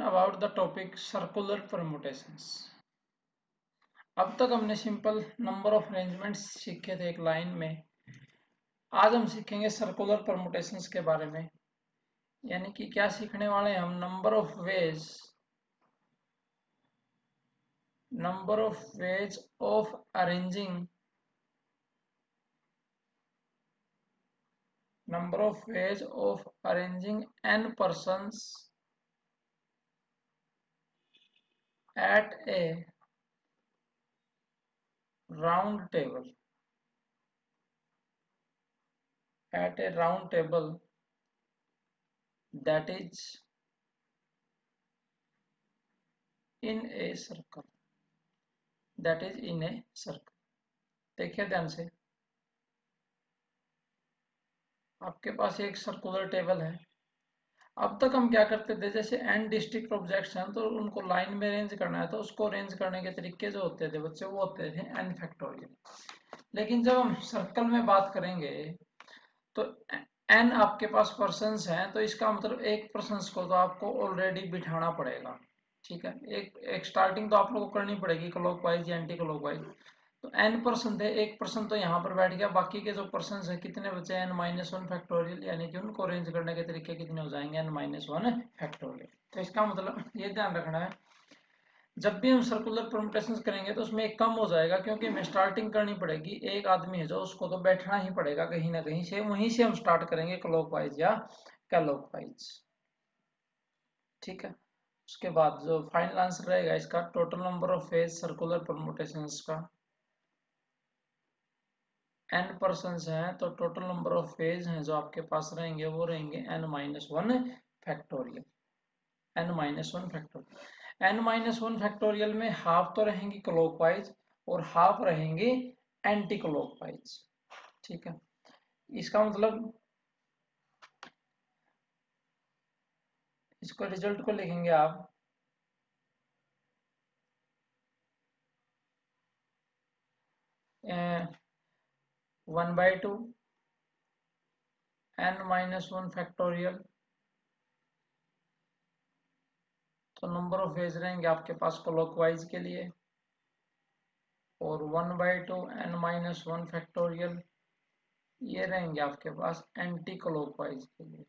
about the topic circular permutations. अब तक हमने सिंपल नंबर ऑफ अरेंजमेंट्स सीखे थे एक लाइन में। आज हम सीखेंगे सर्कुलर परमुटेशंस के बारे में। यानी कि क्या सीखने वाले हैं हम? Number of ways of arranging n persons at a round table that is in a circle देखिए ध्यान से, आपके पास एक सर्कुलर टेबल है। अब तक हम क्या करते थे, जैसे n डिस्ट्रिक्ट ऑब्जेक्ट्स हैं तो उनको लाइन में अरेंज करना है, तो उसको अरेंज करने के तरीके जो होते थे बच्चे, वो होते थे n फैक्टोरियल। लेकिन जब हम सर्कल में बात करेंगे तो n आपके पास पर्सन्स हैं, तो इसका मतलब एक पर्सन्स को तो आपको ऑलरेडी बिठाना पड़ेगा। ठीक है, एक स्टार्टिंग तो आप लोगों को करनी पड़ेगी क्लॉकवाइज या एंटी क्लॉकवाइज। तो n पर्सन थे, एक पर्सन तो यहाँ पर बैठ गया, बाकी के जो पर्सन है कितने बचे? n-1 फैक्टोरियल, यानी कि उनको अरेंज करने के तरीके कितने हो जाएंगे? n-1 factorial. तो इसका मतलब ये ध्यान रखना है, जब भी हम सर्कुलर परम्यूटेशंस करेंगे तो उसमें एक कम हो जाएगा, क्योंकि हमें स्टार्टिंग करनी पड़ेगी। एक आदमी है जो, उसको तो बैठना ही पड़ेगा कहीं ना कहीं से, वहीं से हम स्टार्ट करेंगे क्लॉकवाइज या क्लॉकवाइज। ठीक है, उसके बाद जो फाइनल आंसर रहेगा इसका, total number of phase circular permutations का n पर्सन्स हैं, तो टोटल नंबर ऑफ फेज हैं जो आपके पास रहेंगे वो रहेंगे n-1 फैक्टोरियल। n-1 फैक्टोरियल में हाफ तो रहेंगी क्लॉकवाइज और हाफ रहेंगी एंटी क्लॉकवाइज। ठीक है, इसका मतलब इसको रिजल्ट को लिखेंगे आप ए, 1/2 n-1 फैक्टोरियल, तो नंबर ऑफ वेज रहेंगे आपके पास क्लॉकवाइज के लिए, और 1/2 n-1 फैक्टोरियल ये रहेंगे आपके पास एंटी क्लॉकवाइज के लिए,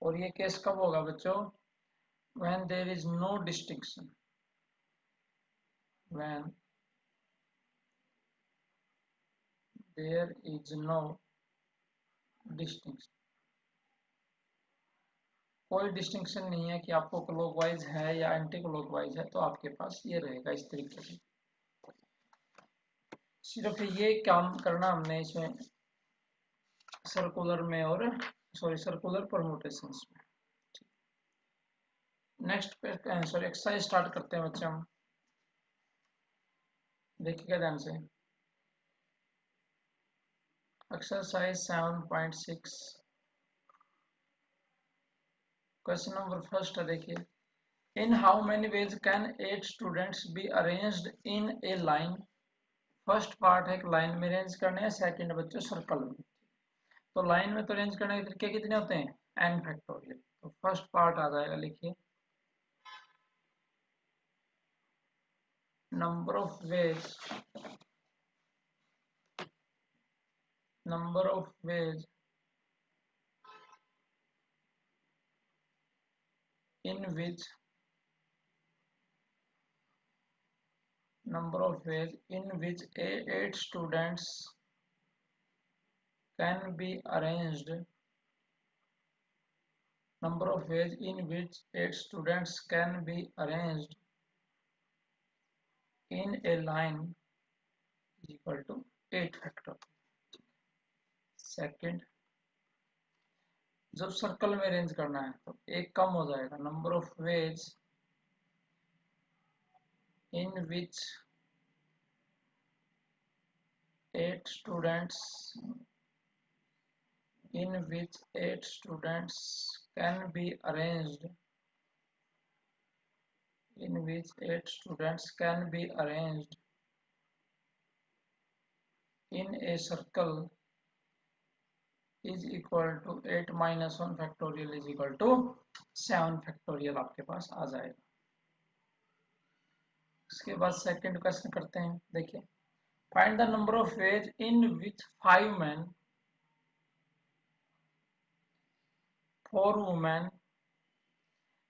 और ये केस कब होगा बच्चों? when there is no distinction, when there is no distinction, कोई डिस्टिंक्शन नहीं है कि आपको क्लॉकवाइज है या एंटी क्लॉकवाइज है, तो आपके पास ये रहेगा इस तरीके से। सिर्फ ये काम करना हमने इसमें सर्कुलर में और सर्कुलर परम्यूटेशंस में। नेक्स्ट पे एक्सरसाइज स्टार्ट करते हैं बच्चे हम। देखिएगा ध्यान से, एक्सरसाइज 7.6 क्वेश्चन नंबर फर्स्ट है। देखिए, इन how many ways can 8 students B arranged in A line. First part है कि लाइन में अरेंज करने हैं, सेकंड बच्चों सर्कल में। तो लाइन में तो अरेंज करने के तरीके कितने होते हैं? n factorial. तो फर्स्ट पार्ट आ जाएगा, लिखिए number of veg in which 8 students can be arranged, number of ways in which 8 students can be arranged in a line is equal to 8 factor। Second, जब सर्कल में arrange करना है तो एक कम हो जाएगा, number of veg in which 8 students can be arranged in a circle, 8 students can be arranged in a circle, 8 students can be arranged in a line is equal to 8 factor। Is equal to 8 minus 1 factorial is equal to 7 factorial आपके पास आ जाएगा। इसके बाद second question करते हैं। देखिए, find the number of ways in which 5 men 4 women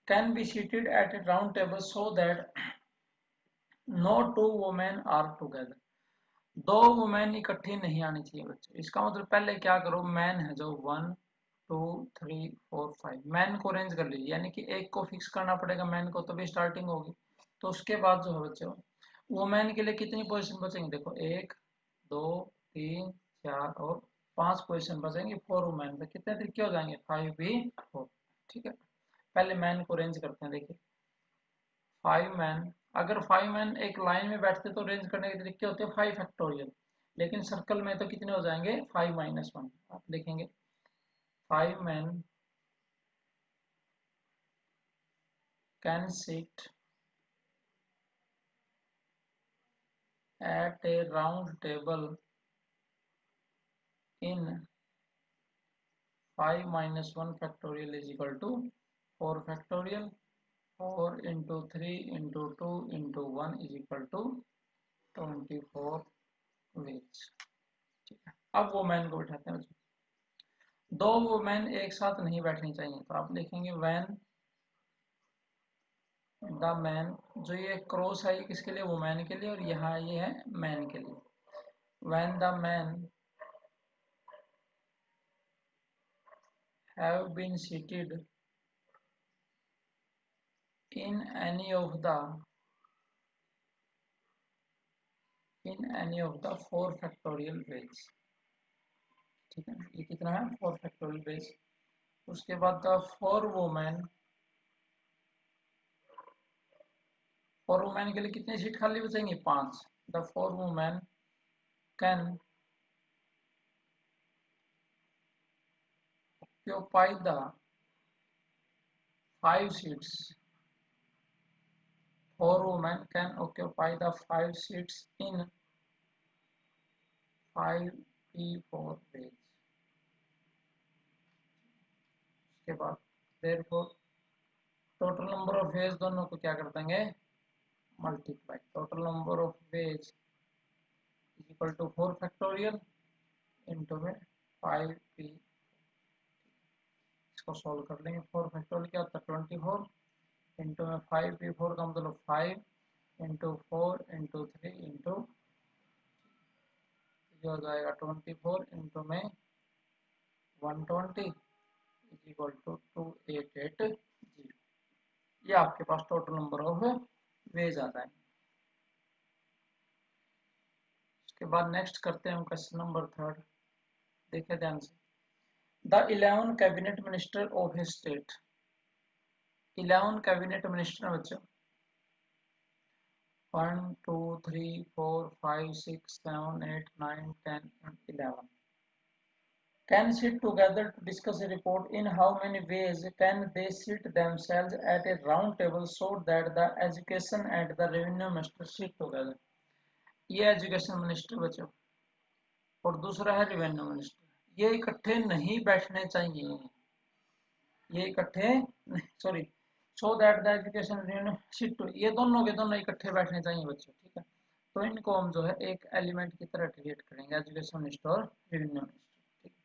can be seated at a round table so that no two women are together। दो women इकट्ठी नहीं आनी चाहिए बच्चों। इसका मतलब पहले क्या करो, मैन है जो 1 2 3 4 5 मैन को अरेंज कर लीजिए, यानी कि एक को फिक्स करना पड़ेगा मैन को, तभी स्टार्टिंग होगी। तो उसके बाद जो है बच्चों, वुमेन के लिए कितनी पोजीशन बचेंगे, देखो 1 2 3 4 और 5 पोजीशन बचेंगे। 4 वुमेन पे कितने तरीके हो जाएंगे, 5 भी 4। ठीक है, पहले मैन को अरेंज करते हैं। देखिए 5 मैन, अगर 5 मैन एक लाइन में बैठते तो अरेंज करने के तरीके होते हैं 5 फैक्टोरियल, लेकिन सर्कल में तो कितने हो जाएंगे, 5 माइनस 1। आप देखेंगे 5 man can sit at A round table in 5 minus 1 factorial is equal to 4 factorial। 4 into 3 into 2 into 1 is equal to 24 ways. ठीक है, अब वो मैन को बैठाते हैं बच्चों। दो वुमेन एक साथ नहीं बैठनी चाहिए, तो आप लिखेंगे व्हेन द मैन, जो ये क्रॉस है ये किसके लिए, वुमेन के लिए, और यहाँ ये है मैन के लिए। When the man have been seated in any of the four factorial ways. ठीक है, ये कितना है, 4 फैक्टोरियल वेज। उसके बाद द फोर वुमेन के लिए कितनी सीट खाली बचेंगी, 5। The four women can occupy the 5 seats। 4 women can occupy the 5 seats in 5p4 ways। उसके बाद therefore total number of ways दोनों को क्या कर देंगे, multiply. Total number of ways is equal to 4 factorial into में 5p। इसको solve कर लेंगे। 4 फैक्टोरियल क्या होता है, 24 इंटू में 5p4 का मतलब 5 इंटू 4 इंटू 3 इंटू, जो हो जाएगा 24 इंटू में 120 इज इक्वल टू 2880। ये आपके पास टोटल नंबर ऑफ वेज आ जाएंगे। उसके बाद नेक्स्ट करते हैं क्वेश्चन नंबर 3। देखिए ध्यान से, the 11 cabinet minister of A state. 11 cabinet minister बच्चों, 1 2 3 4 5 6 7 8 9 10 and 11 can sit together to discuss a report. In how many ways can they sit themselves at a round table so that the education and the revenue minister sit together। ये education minister बच्चों, और दूसरा है revenue minister. ये इकट्ठे नहीं बैठने चाहिए, ये इकट्ठे, sorry, so that the education revenue sit, ये दोनों के दोनों इकट्ठे बैठने चाहिए बच्चों। ठीक है, तो इनको हम जो है एक एलिमेंट की तरह ट्रीट करेंगे, एजुकेशन मिनिस्टर और रेवेन्यू मिनिस्टर। ठीक है,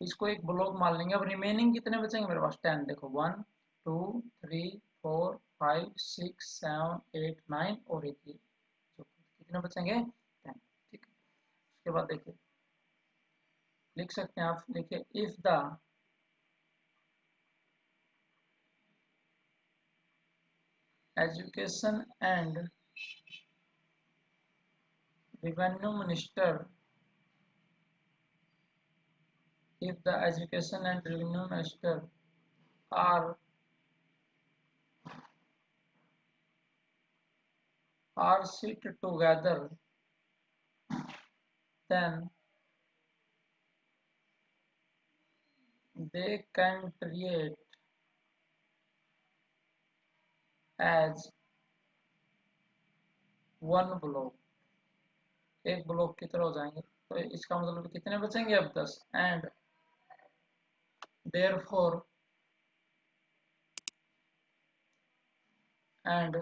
इसको एक ब्लॉक मान लेंगे। अब रिमेनिंग कितने बचेंगे मेरे पास, 10। देखो 1 2 3 4 5 6 7 8 9 और एक ये, जो कितने बचेंगे, 10। ठीक है, उसके बाद देखिए लिख सकते हैं आप, लिखिए if the education and revenue minister, if the education and revenue minister are sit together, then they can create as one block, एक ब्लॉक की तरह हो जाएंगे। तो इसका मतलब कितने बचेंगे अब, 10। And therefore and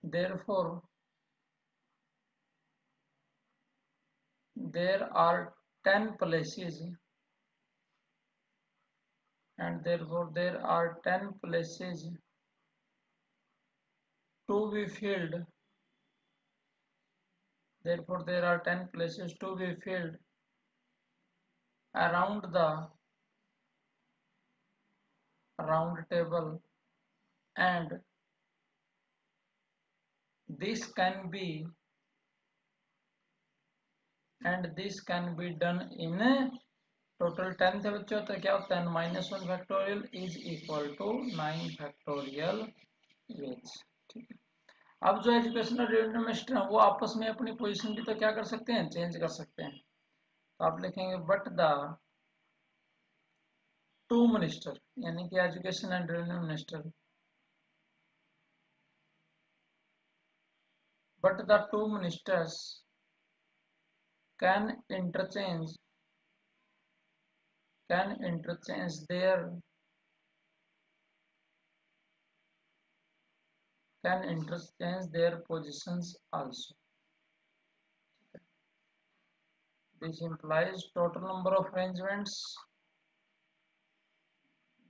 therefore there are 10 places and therefore there are 10 places to be filled. Therefore there are 10 places to be filled around the round table, and this can be done in total 10 थे बच्चों, तो क्या होता है -1 factorial is equal to 9 factorial ways. ठीक है, अब जो एजुकेशनल रेवेन्यू मिनिस्टर है वो आपस में अपनी पोजीशन भी तो क्या कर सकते हैं, चेंज कर सकते हैं। तो आप लिखेंगे बट द टू मिनिस्टर, यानी कि education and revenue minister, but the two ministers can interchange their positions also. This implies total number of arrangements.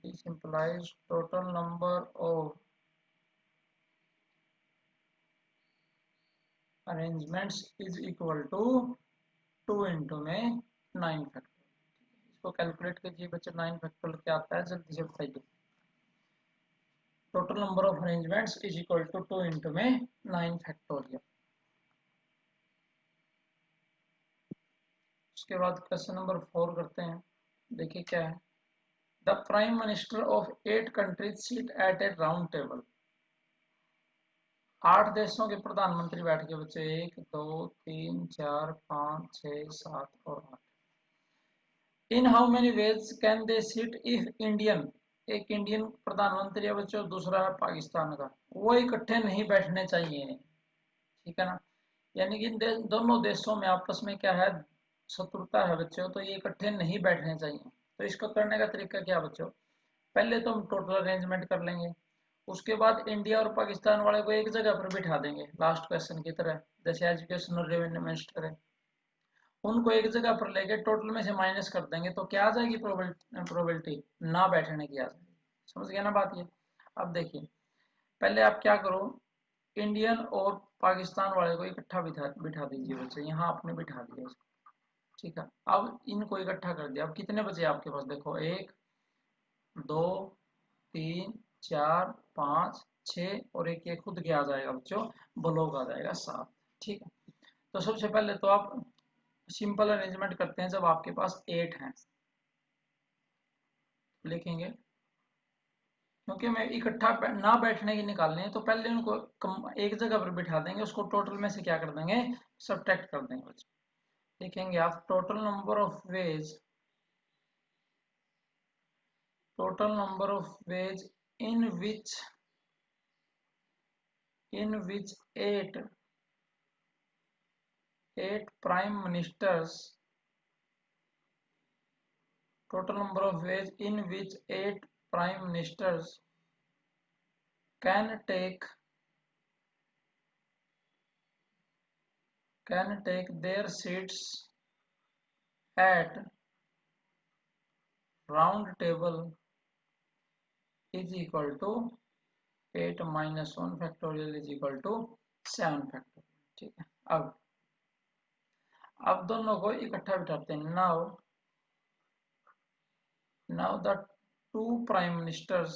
This implies total number of arrangements is equal to 2 into में 9 factor. इसको calculate कीजिए बच्चे, 9 factor क्या आता है जल्दी से बताइए। Total number of arrangements is equal to 2 into में 9 फैक्टोरियल। उसके बाद क्वेश्चन नंबर 4 करते हैं। देखिए क्या है, the prime minister of 8 countries sit at A round table. 8 देशों के प्रधानमंत्री बैठ के बच्चे, 1 2 3 4 5 6 7 और 8। इन how many ways can they sit if Indian, एक इंडियन प्रधानमंत्री है बच्चों, दूसरा है पाकिस्तान का, वो इकट्ठे नहीं बैठने चाहिए। ठीक है ना, यानी कि दोनों देशों में आपस में क्या है, शत्रुता है बच्चों, तो ये इकट्ठे नहीं बैठने चाहिए। तो इसको करने का तरीका क्या बच्चों, पहले तो हम टोटल अरेंजमेंट कर लेंगे, उसके बाद इंडिया और पाकिस्तान वाले को एक जगह पर बिठा देंगे लास्ट क्वेश्चन की तरह, जैसे एजुकेशन और रेवेन्यू मिनिस्टर है, उनको एक जगह पर लेके टोटल में से माइनस कर देंगे, तो क्या आ जाएगी प्रोबेबिलिटी ना बैठने की आ जाएगी। समझ गया ना बात ये। अब देखिए, पहले आप क्या करो, इंडियन और पाकिस्तान वाले को इकट्ठा बिठा बिठा दीजिए बच्चे, यहाँ आपने बिठा दिया इसको। ठीक है, अब इनको इकट्ठा कर दिया, अब कितने बचे आपके पास, देखो 1 2 3 4 5 6 और एक ये खुद के आ जाएगा बच्चों, ब्लॉक आ जाएगा 7। ठीक है, तो सबसे पहले तो आप सिंपल अरेंजमेंट करते हैं, जब आपके पास 8 हैं लिखेंगे, क्योंकि हमें इकट्ठा ना बैठने की निकालने हैं, तो पहले उनको एक जगह पर बिठा देंगे, उसको टोटल में से क्या कर देंगे, सब्ट्रैक्ट कर देंगे बच्चों। लिखेंगे आप total number of ways in which 8 prime ministers, total number of ways in which 8 prime ministers can take their seats at round table is equal to 8 minus 1 factorial is equal to 7 factorial। ठीक है, अब दोनों को इकट्ठा बिठाते हैं। now the two prime ministers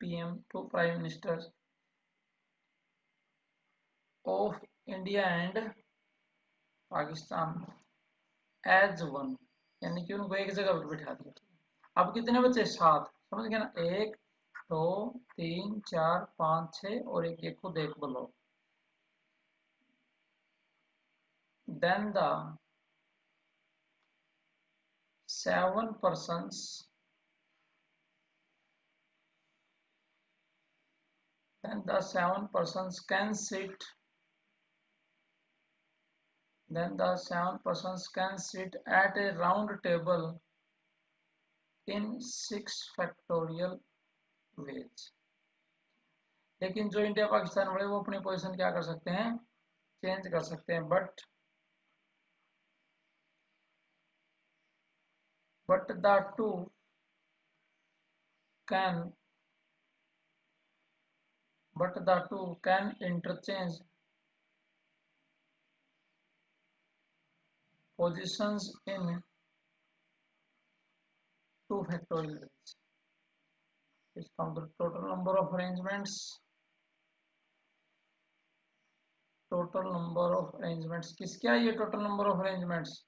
two prime ministers of India and Pakistan as one, यानी कि उनको एक जगह पर बिठा दिया। अब कितने बचे, 7। समझ गए ना, 1 2 3 4 5 6 और एक खुद एक block. then the 7 persons can sit then the 7 persons can sit at a round table in 6 factorial ways। लेकिन जो इंडिया पाकिस्तान वाले वो अपनी पोजीशन क्या कर सकते हैं, चेंज कर सकते हैं, but the two can interchange positions in 2 factorial ways। इसका मतलब टोटल नंबर ऑफ अरेंजमेंट्स, किसका ये टोटल नंबर ऑफ अरेंजमेंट्स,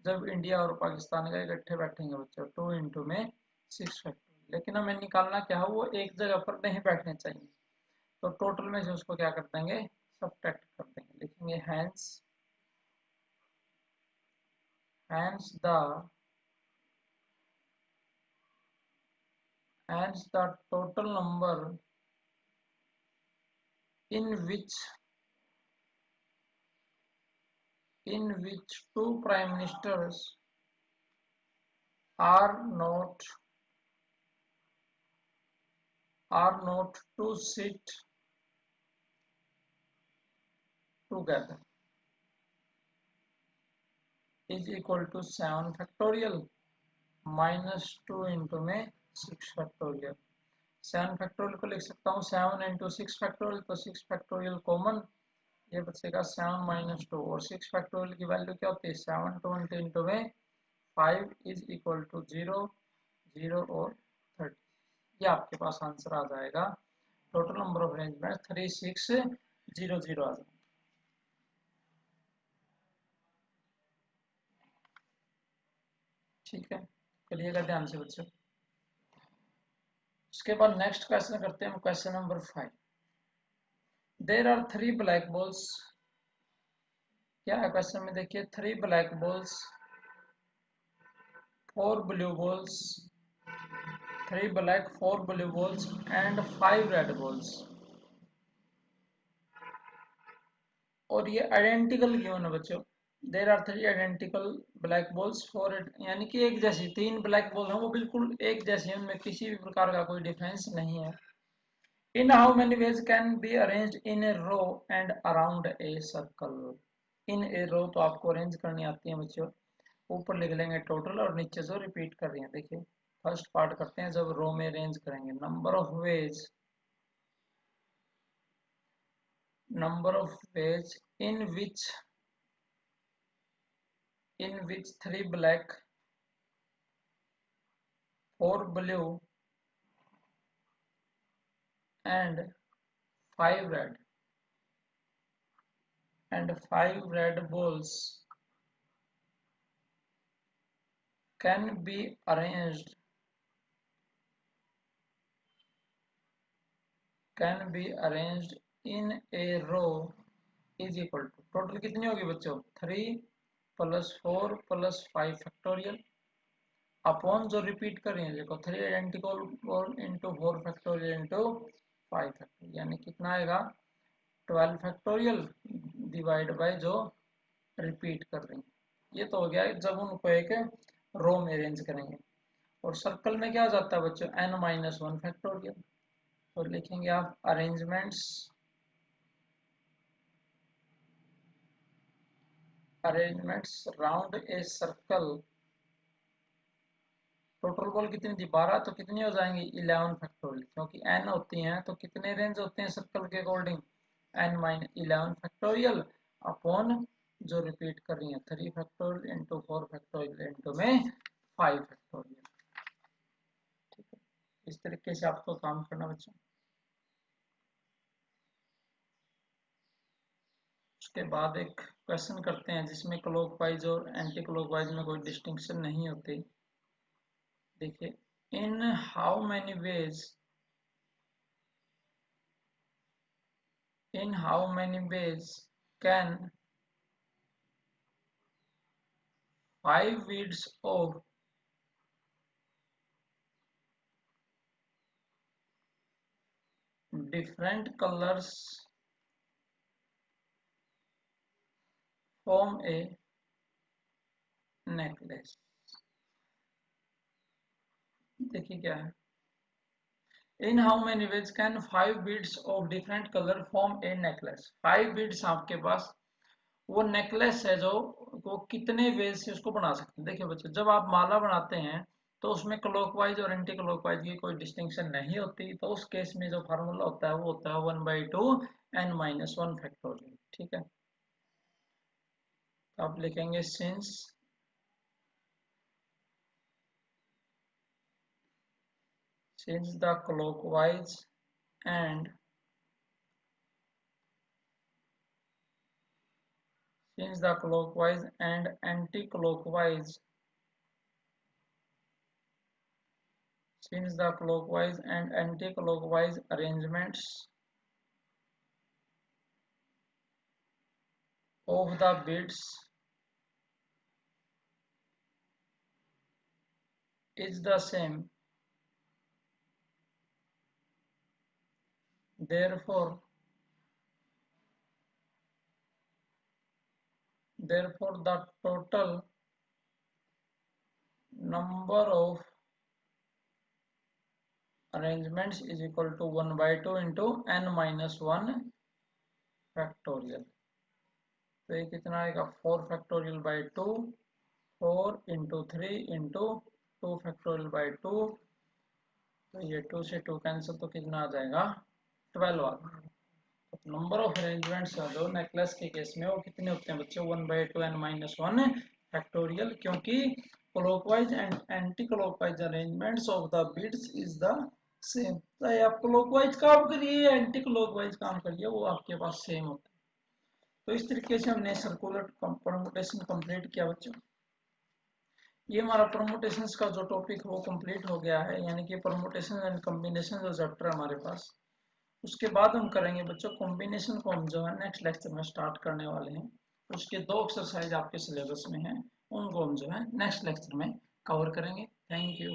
जब इंडिया और पाकिस्तान का इकट्ठे बैठेंगे बच्चों 2 इंटू में 6 फैक्टोरियल। लेकिन हमें निकालना क्या है, वो एक जगह पर नहीं बैठने चाहिए, तो टोटल में से उसको क्या कर देंगे, सब्ट्रैक्ट कर देंगे। लिखेंगे hence the total number in which two prime ministers are not to sit together is equal to 7 factorial minus 2 into में 6 factorial। 7 फैक्टोरियल को लिख सकता हूँ 7 इंटू 6 फैक्टोरियल, तो 6 फैक्टोरियल कॉमन, ये बचेगा 7 माइनस 2, और 6 फैक्टोरियल की वैल्यू क्या होती है 7 20 इंटू में 5 इज इक्वल टू 0 0 और 30। ये आपके पास आंसर आ जाएगा, टोटल नंबर ऑफ अरेंजमेंट 3600 आ जाएगा। ठीक है, करिएगा ध्यान से बच्चों। उसके बाद नेक्स्ट क्वेश्चन करते हैं हम, question number 5। There are 3 black balls. क्या है क्वेश्चन में, देखिए 3 black balls, 4 blue balls, 3 black, 4 blue balls and 5 red balls, और ये आइडेंटिकल गिवन है बच्चों। There are 3 identical black balls, 4 यानी कि एक जैसी 3 ब्लैक बॉल हैं, वो बिल्कुल एक जैसी हैं, उनमें किसी भी प्रकार का कोई डिफरेंस नहीं है। In how many ways can be arranged in a row and around a circle. In a row तो आपको अरेंज करनी आती है बच्चों, ऊपर लिख लेंगे टोटल और नीचे से रिपीट कर रही है। देखिए फर्स्ट पार्ट करते हैं, जब रो में अरेंज करेंगे, number of ways in which 3 black, 4 blue and 5 red balls can be arranged in a row is equal to, total कितनी होगी बच्चों 3 + 4 + 5 फैक्टोरियल अपॉन जो रिपीट कर रही है, देखो 3 identical into 4 factorial into 5 factorial, यानी कितना आएगा 12 फैक्टोरियल डिवाइड बाय जो रिपीट कर रही है। ये तो हो गया जब उनको एक रो में अरेंज करेंगे। और सर्कल में क्या हो जाता है बच्चों n-1 फैक्टोरियल, तो लिखेंगे आप arrangements round a circle. Total ball कितनी थी 12, तो कितनी हो जाएंगी 11 फैक्टोरियल, क्योंकि n होती हैं तो कितने रेंज होते हैं सर्कल के अकॉर्डिंग n-11 फैक्टोरियल अपॉन जो रिपीट कर रही है 3 फैक्टोरियल इंटू 4 फैक्टोरियल इंटू में 5 फैक्टोरियल। ठीक है, इस तरीके से आपको काम करना बच्चों। उसके बाद एक क्वेश्चन करते हैं जिसमें क्लॉकवाइज और एंटी क्लॉकवाइज में कोई डिस्टिंक्शन नहीं होती। देखिए इन how many ways can 5 beads of different colors form A necklace. देखिए क्या है, in how many ways can 5 beads of different colour form A necklace. 5 beads आपके पास वो नेकलेस है जो वो कितने वेज से उसको बना सकते हैं। देखिए बच्चों, जब आप माला बनाते हैं तो उसमें क्लॉकवाइज और एंटी क्लॉकवाइज की कोई डिस्टिंक्शन नहीं होती, तो उस केस में जो फार्मूला होता है वो होता है 1/2 n-1 फैक्टोरियल। ठीक है, तो आप लिखेंगे since the clockwise and since the clockwise and anti-clockwise since the clockwise and anti-clockwise arrangements of the bits is the same, therefore the total number of arrangements is equal to 1/2 into n-1 factorial. तो ये कितना आएगा 4 factorial by 2, 4 into 3 into 2 factorial by 2, तो ये 2 से 2 cancel, तो कितना आ जाएगा 12 आ जाएगा। नंबर ऑफ अरेंजमेंट्स जो नेकलेस के केस में वो कितने होते हैं बच्चों 1/2 n-1 फैक्टोरियल, क्योंकि clockwise and anti clockwise arrangements of the bits is the same. चाहे आप क्लॉकवाइज काम करिए या एंटी क्लॉकवाइज काम करिए, वो आपके पास सेम होता है। तो इस तरीके से हमने सर्कुलर परमुटेशन कंप्लीट किया बच्चों। ये हमारा परमुटेशंस का जो टॉपिक वो कंप्लीट हो गया है, यानी कि परमुटेशन एंड कॉम्बिनेशन जो चैप्टर हमारे पास। उसके बाद हम करेंगे बच्चों कॉम्बिनेशन को, हम जो है नेक्स्ट लेक्चर में स्टार्ट करने वाले हैं। उसके 2 एक्सरसाइज आपके सिलेबस में हैं, उनको हम जो है नेक्स्ट लेक्चर में कवर करेंगे। Thank you.